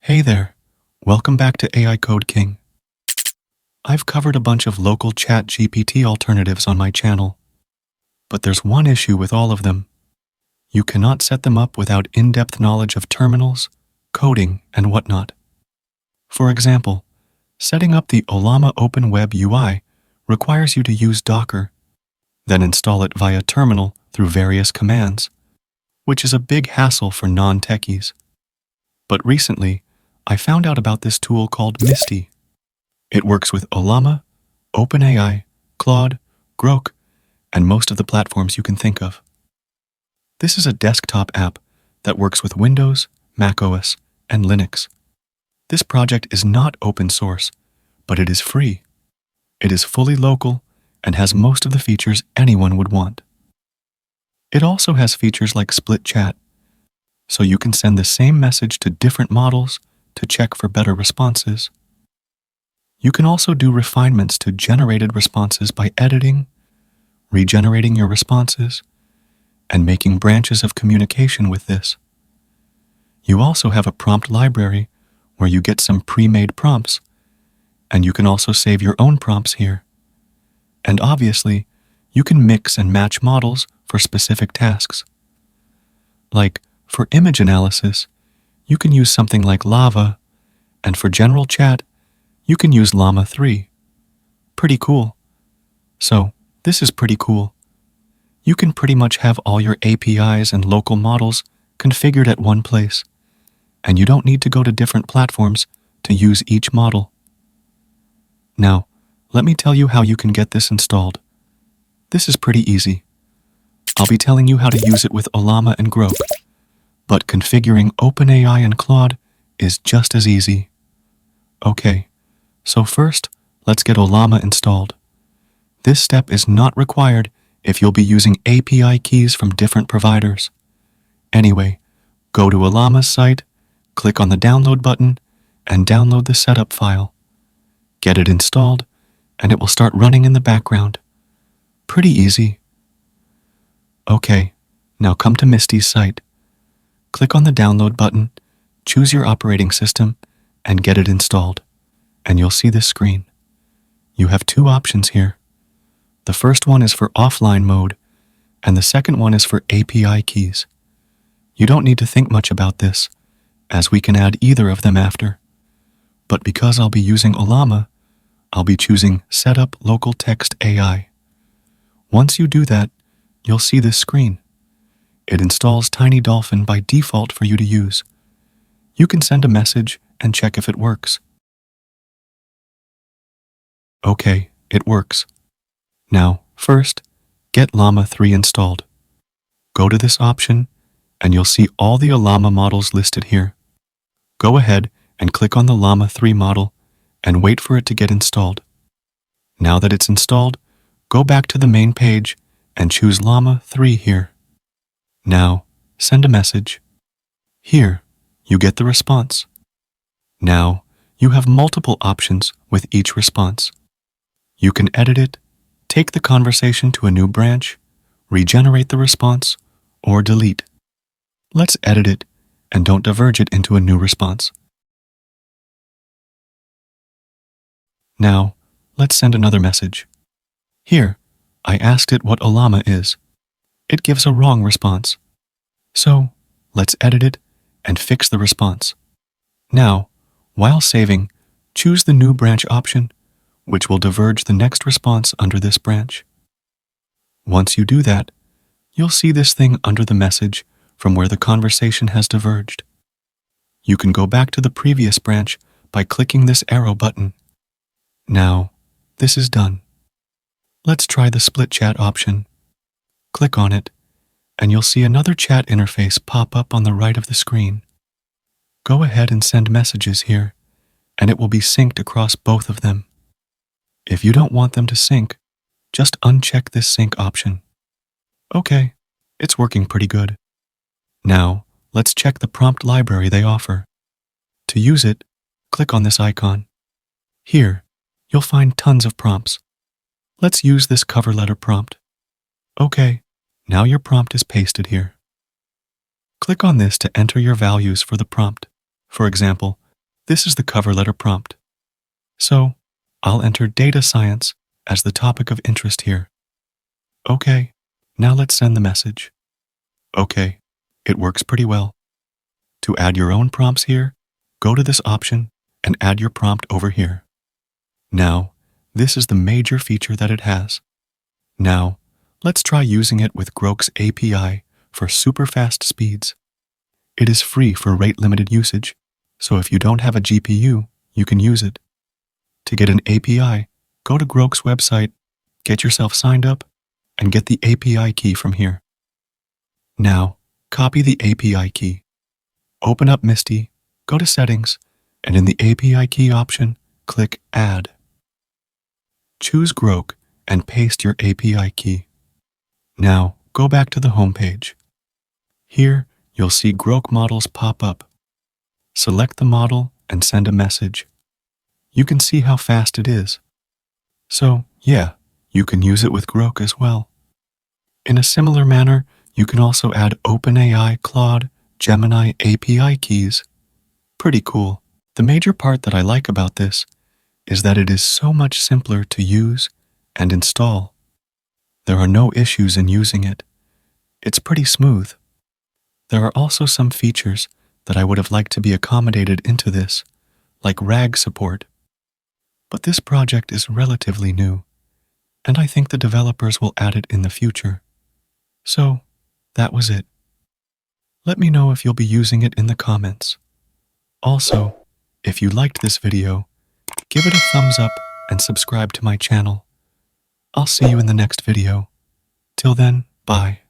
Hey there, welcome back to AI Code King. I've covered a bunch of local ChatGPT alternatives on my channel, but there's one issue with all of them. You cannot set them up without in-depth knowledge of terminals, coding, and whatnot. For example, setting up the Ollama Open Web UI requires you to use Docker, then install it via terminal through various commands, which is a big hassle for non-techies. But recently, I found out about this tool called Misty. It works with Ollama, OpenAI, Claude, Groq, and most of the platforms you can think of. This is a desktop app that works with Windows, macOS, and Linux. This project is not open source, but it is free. It is fully local and has most of the features anyone would want. It also has features like split chat, so you can send the same message to different models to check for better responses. You can also do refinements to generated responses by editing, regenerating your responses, and making branches of communication with this. You also have a prompt library where you get some pre-made prompts, and you can also save your own prompts here. And obviously, you can mix and match models for specific tasks. Like, for image analysis, you can use something like Lava, and for general chat, you can use LLaMa 3. Pretty cool. So, this is pretty cool. You can pretty much have all your APIs and local models configured at one place, and you don't need to go to different platforms to use each model. Now, let me tell you how you can get this installed. This is pretty easy. I'll be telling you how to use it with Ollama and Groq, but configuring OpenAI and Claude is just as easy. Okay, so first, let's get Ollama installed. This step is not required if you'll be using API keys from different providers. Anyway, go to Ollama's site, click on the download button, and download the setup file. Get it installed, and it will start running in the background. Pretty easy. Okay, now come to Misty's site. Click on the download button, choose your operating system, and get it installed, and you'll see this screen. You have two options here. The first one is for offline mode, and the second one is for API keys. You don't need to think much about this, as we can add either of them after. But because I'll be using Ollama, I'll be choosing Setup Local Text AI. Once you do that, you'll see this screen. It installs Tiny Dolphin by default for you to use. You can send a message and check if it works. Okay, it works. Now, first, get LLaMa 3 installed. Go to this option, and you'll see all the Ollama models listed here. Go ahead and click on the LLaMa 3 model and wait for it to get installed. Now that it's installed, go back to the main page and choose LLaMa 3 here. Now, send a message. Here, you get the response. Now, you have multiple options with each response. You can edit it, take the conversation to a new branch, regenerate the response, or delete. Let's edit it and don't diverge it into a new response. Now, let's send another message. Here, I asked it what Ollama is. It gives a wrong response. So, let's edit it and fix the response. Now, while saving, choose the new branch option, which will diverge the next response under this branch. Once you do that, you'll see this thing under the message from where the conversation has diverged. You can go back to the previous branch by clicking this arrow button. Now, this is done. Let's try the split chat option. Click on it, and you'll see another chat interface pop up on the right of the screen. Go ahead and send messages here, and it will be synced across both of them. If you don't want them to sync, just uncheck this sync option. Okay, it's working pretty good. Now, let's check the prompt library they offer. To use it, click on this icon. Here, you'll find tons of prompts. Let's use this cover letter prompt. Okay, now your prompt is pasted here. Click on this to enter your values for the prompt. For example, This is the cover letter prompt. So, I'll enter data science as the topic of interest here. Okay, now let's send the message. Okay, it works pretty well. To add your own prompts here, go to this option and add your prompt over here. Now, this is the major feature that it has. Now, let's try using it with Groq's API for super fast speeds. It is free for rate-limited usage, so if you don't have a GPU, you can use it. To get an API, go to Groq's website, get yourself signed up, and get the API key from here. Now, copy the API key. Open up Misty, go to Settings, and in the API key option, click Add. Choose Groq and paste your API key. Now, go back to the home page. Here, you'll see Groq models pop up. Select the model and send a message. You can see how fast it is. So, yeah, you can use it with Groq as well. In a similar manner, you can also add OpenAI, Claude, Gemini API keys. Pretty cool. The major part that I like about this is that it is so much simpler to use and install. There are no issues in using it. It's pretty smooth. There are also some features that I would have liked to be accommodated into this, like RAG support. But this project is relatively new, and I think the developers will add it in the future. So, that was it. Let me know if you'll be using it in the comments. Also, if you liked this video, give it a thumbs up and subscribe to my channel. I'll see you in the next video. Till then, bye.